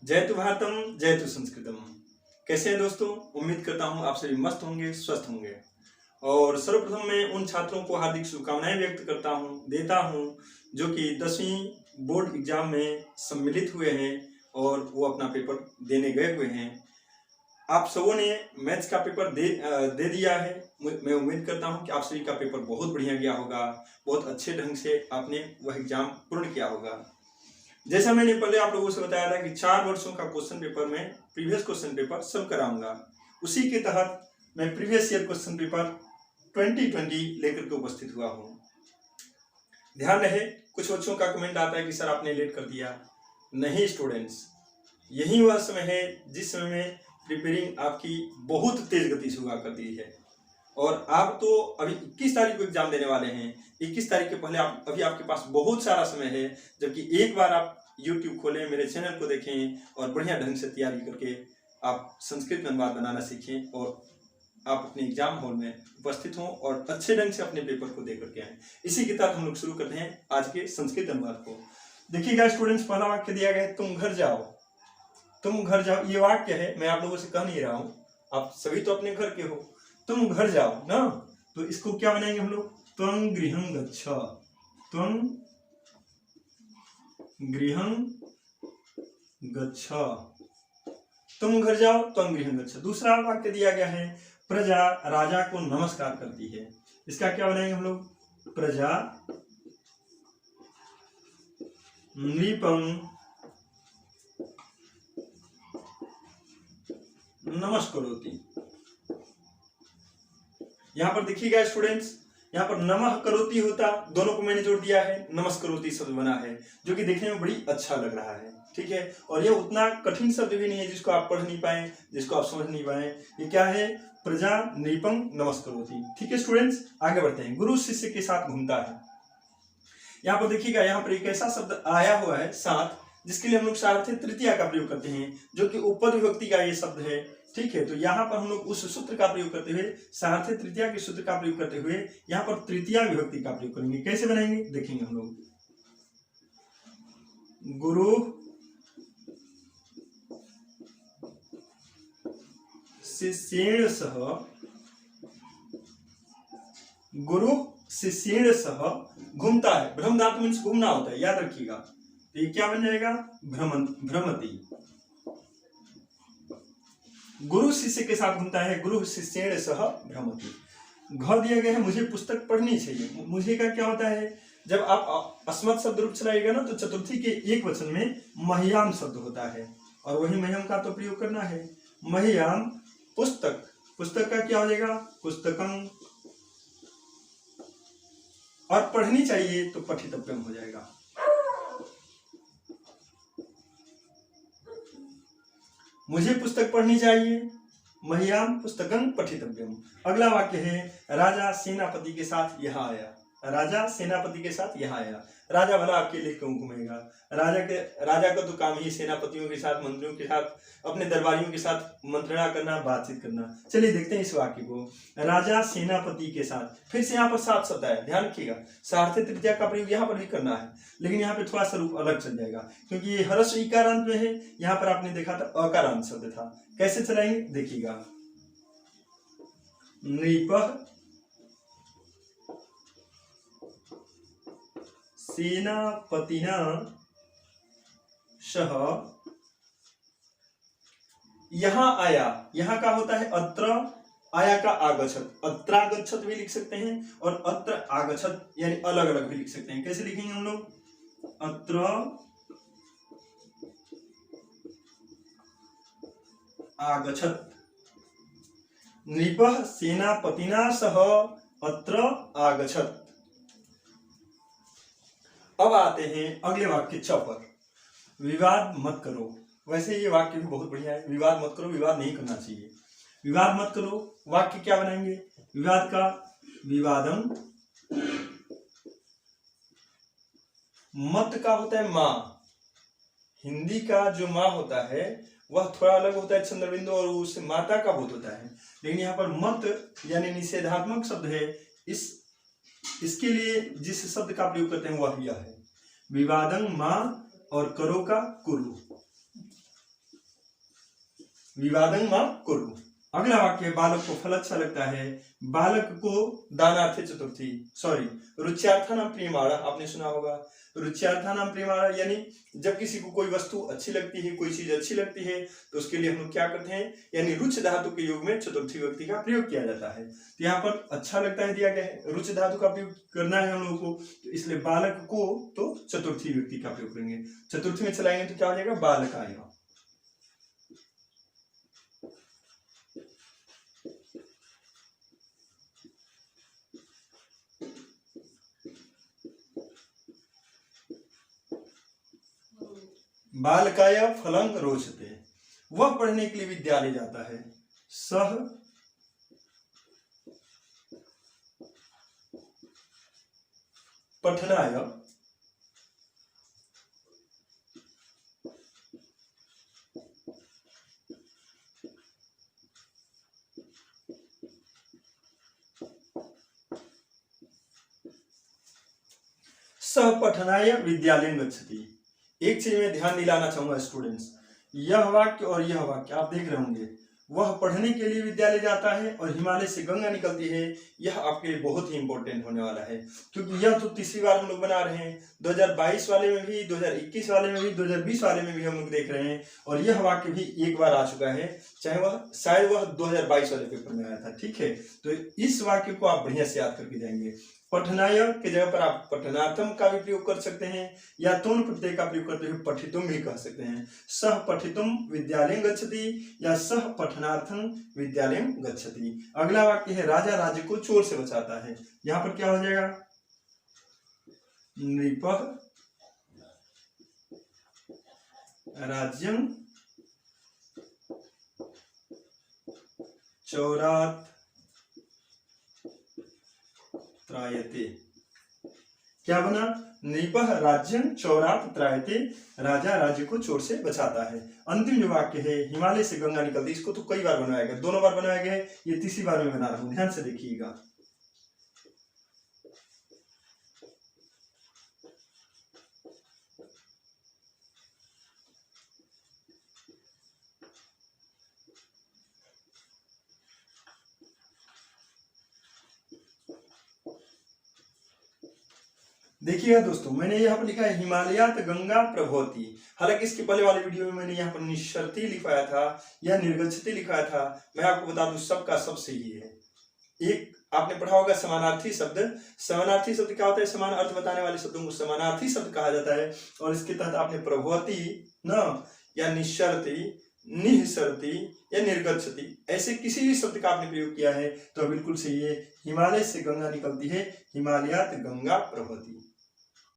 जयतु भारतम जयतु संस्कृतम। कैसे हैं दोस्तों? उम्मीद करता हूं आप सभी मस्त होंगे, स्वस्थ होंगे। और सर्वप्रथम मैं उन छात्रों को हार्दिक शुभकामनाएं व्यक्त देता हूं जो कि 10वीं बोर्ड एग्जाम में सम्मिलित हुए हैं और वो अपना पेपर देने गए हुए हैं। आप सबों ने मैथ्स का पेपर दे दिया है। मैं उम्मीद करता हूं कि आप सभी का पेपर बहुत बढ़िया गया होगा, बहुत अच्छे ढंग से आपने वह एग्जाम पूर्ण किया होगा। जैसा मैंने पहले आप लोगों से बताया था कि 4 वर्षों का क्वेश्चन पेपर में प्रीवियस क्वेश्चन पेपर सब कराऊंगा। उसी के तहत मैं प्रीवियस ईयर क्वेश्चन पेपर 2020 लेकर के उपस्थित हुआ हूं। ध्यान रहे, कुछ बच्चों का कमेंट आता है कि सर आपने लेट कर दिया। नहीं स्टूडेंट्स, यही वह समय है जिस समय में प्रिपेयरिंग आपकी बहुत तेज गति से हुआ करती है। और आप तो अभी 21 तारीख को एग्जाम देने वाले हैं। 21 तारीख के पहले अभी आपके पास बहुत सारा समय है, जबकि एक बार आप YouTube खोलें, मेरे चैनल को देखें और बढ़िया ढंग से तैयारी करके आप संस्कृत में अनुवाद बनाना सीखें और आप अपने एग्जाम हॉल में उपस्थित हों और अच्छे ढंग से अपने पेपर को दे करके आएं। इसी के तहत हम लोग शुरू करते हैं आज के संस्कृत अनुवाद को। देखिएगा स्टूडेंट्स, पहला वाक्य दिया गया है, तुम घर जाओ। तुम घर जाओ, ये वाक्य है, मैं आप लोगों से कह नहीं रहा हूं, आप सभी तो अपने घर के हो। तुम घर जाओ ना, तो इसको क्या बनाएंगे हम लोग? त्वं गृहं गच्छ। त्वं गृहं गच्छ। तुम घर जाओ, त्वं गृहं गच्छ। दूसरा वाक्य दिया गया है, प्रजा राजा को नमस्कार करती है। इसका क्या बनाएंगे हम लोग? प्रजा नृपं नमस्करोति। यहाँ पर देखिएगा स्टूडेंट्स, यहाँ पर नमः करोति होता, दोनों को मैंने जोड़ दिया है, नमस्करोति शब्द बना है, जो कि देखने में बड़ी अच्छा लग रहा है। ठीक है, और ये उतना कठिन शब्द भी नहीं है जिसको आप पढ़ नहीं पाए, जिसको आप समझ नहीं पाए। ये क्या है? प्रजा नृपं नमस्करोति। ठीक है स्टूडेंट्स, आगे बढ़ते हैं। गुरु शिष्य के साथ घूमता है। यहाँ पर देखिएगा, यहाँ पर एक ऐसा शब्द आया हुआ है साथ, जिसके लिए हम लोग सारथी तृतीया का प्रयोग करते हैं, जो कि उपपद विभक्ति का ये शब्द है। ठीक है, तो यहाँ पर हम लोग उस सूत्र का प्रयोग करते हुए, सारथी तृतीया के सूत्र का प्रयोग करते हुए यहाँ पर तृतीया विभक्ति का प्रयोग करेंगे। कैसे बनाएंगे देखेंगे हम लोग। गुरु शिष्येण सह, गुरु शिष्येण सह घूमता है। भ्रम धातु मीन्स घूमना होता है, याद रखिएगा। तो ये क्या बन जाएगा? भ्रमति। गुरु शिष्य के साथ घूमता है, गुरु शिष्येण सह भ्रमति। घ दिया गया है, मुझे पुस्तक पढ़नी चाहिए। मुझे का क्या होता है? जब आप अस्मत् शब्द रूप चलाइएगा ना, तो चतुर्थी के एक वचन में मह्याम शब्द होता है, और वही मह्यम का तो प्रयोग करना है। मह्याम पुस्तक, पुस्तक का क्या हो जाएगा? पुस्तकम। और पढ़नी चाहिए तो पठितव्यम हो जाएगा। मुझे पुस्तक पढ़नी चाहिए, मह्याम पुस्तकं पठितव्यम। अगला वाक्य है, राजा सेनापति के साथ यहाँ आया। राजा सेनापति के साथ यहाँ आया। राजा भला अकेले क्यों घूमेगा? राजा का तो काम ही सेनापतियों के साथ, मंत्रियों के साथ, अपने दरबारियों के साथ मंत्रणा करना, बातचीत करना। चलिए देखते हैं इस वाक्य को। राजा सेनापति के साथ, फिर से यहाँ पर साथ शब्द है, ध्यान रखिएगा। सारथी तृतीया का प्रयोग यहाँ पर भी करना है, लेकिन यहाँ पे थोड़ा सा रूप अलग चल जाएगा, क्योंकि ये हर्ष इकारांत में है। यहाँ पर आपने देखा था अकारांत शब्द था। कैसे चलाएंगे देखिएगा। नृपः सेनापतिना सह यहां आया। यहां का होता है अत्र, आया का आगच्छत। अत्रागच्छत भी लिख सकते हैं और अत्र आगच्छत यानी अलग अलग भी लिख सकते हैं। कैसे लिखेंगे हम लोग? अत्र आगच्छत। नृपः सेनापतिना सह अत्र आगच्छत। अब आते हैं अगले वाक्य 6 पर। विवाद मत करो। वैसे ये वाक्य भी बहुत बढ़िया है। विवाद मत करो, विवाद नहीं करना चाहिए। विवाद मत करो, वाक्य क्या बनाएंगे? विवाद का विवादम, मत का होता है माँ। हिंदी का जो माँ होता है वह थोड़ा अलग होता है चंद्रबिंदु, और उस माता का भूत होता है। लेकिन यहाँ पर मत यानी निषेधात्मक शब्द है। इसके लिए जिस शब्द का प्रयोग करते हैं वह यह है, विवादं माँ, और करो का कुरु। विवादं मा कुरु। अगला वाक्य, बालक को फल अच्छा लगता है, बालक को दानार्थे चतुर्थी रुच्यार्थानां प्रियमाणः, आपने सुना होगा। रुच्यार्थानां प्रियमाणः यानी जब किसी को कोई वस्तु अच्छी लगती है, कोई चीज अच्छी लगती है, तो उसके लिए हम लोग क्या करते हैं, यानी रुच धातु के योग में चतुर्थी व्यक्ति का प्रयोग किया जाता है। तो यहाँ पर अच्छा लगता है दिया गया है, रुच धातु का प्रयोग करना है हम लोगों को, तो इसलिए बालक को तो चतुर्थी व्यक्ति का प्रयोग करेंगे। चतुर्थी में चलाएंगे तो क्या हो जाएगा, बालक आएगा। बालकाय फलं रोचते, वह पढ़ने के लिए विद्यालय जाता है। सह पठनाय सह पठनाय विद्यालयं गच्छति। एक चीज में ध्यान दिलाना चाहूंगा स्टूडेंट्स, यह वाक्य और यह वाक्य आप देख रहे होंगे, वह पढ़ने के लिए विद्यालय जाता है और हिमालय से गंगा निकलती है, यह आपके लिए बहुत ही इंपॉर्टेंट होने वाला है, क्योंकि यह तो तीसरी बार हम लोग बना रहे हैं। 2022 वाले में भी, 2021 वाले में भी, 2020 वाले में भी हम लोग देख रहे हैं, और यह वाक्य भी एक बार आ चुका है, चाहे वह शायद वह 2022 वाले पेपर में आया था। ठीक है, तो इस वाक्य को आप बढ़िया से याद करके जाएंगे। पठनाय के जगह पर आप पठनार्थम का भी प्रयोग कर सकते हैं, या तोन प्रत्यय का प्रयोग करते हुए पठितुम भी कह सकते हैं। सह पठितुम विद्यालयं गच्छति या सह पठनार्थम विद्यालयं गच्छति। अगला वाक्य है, राजा राज्य को चोर से बचाता है। यहाँ पर क्या हो जाएगा, नृपः राज्यं चौरात् त्रायते। क्या बना, नृपः राज्यं चौरात् त्रायते, राजा राज्य को चोर से बचाता है। अंतिम जो वाक्य है, हिमालय से गंगा निकलती, इसको तो कई बार बनाया गया, दोनों बार बनाया गया है, ये तीसरी बार में बना रहा हूं, ध्यान से देखिएगा। देखिएगा दोस्तों, मैंने यहाँ पर लिखा है हिमालयात गंगा प्रभवती। हालांकि इसके पहले वाले वीडियो में मैंने यहाँ पर निश्चरती लिखाया था या निर्गच्छति लिखाया था। मैं आपको बता दूं, सबका सब सही है। एक आपने पढ़ा होगा समानार्थी शब्द। समानार्थी शब्द क्या होता है, समान अर्थ बताने वाले शब्दों को समानार्थी शब्द कहा जाता है। और इसके तहत आपने प्रभवती न या निश्चरती, निःसरती या निर्गच्छति, ऐसे किसी भी शब्द का आपने प्रयोग किया है तो बिल्कुल सही है। हिमालय से गंगा निकलती है, हिमालयात गंगा प्रभवती।